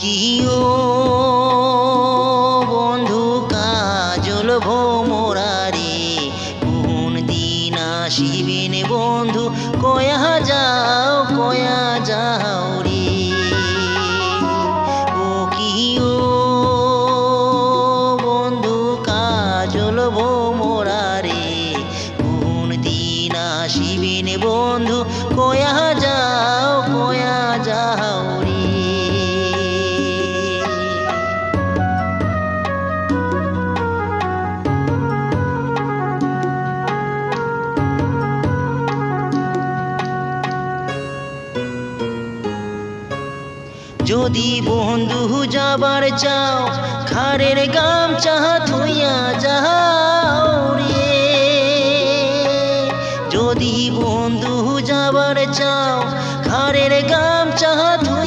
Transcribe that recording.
কিও বন্ধু কাজল ভোমরারে কোন দিন আসিবেন বন্ধু কয়া যাও রে ও কিও বন্ধু কাজল ভোমরারে কোন দিন আসিবেন বন্ধু কয়া যাও রে। যদি বন্ধু যাবার চাও খারের গামছা থইয়া যাও রে যদি বন্ধু যাবার চাও খারের গামছা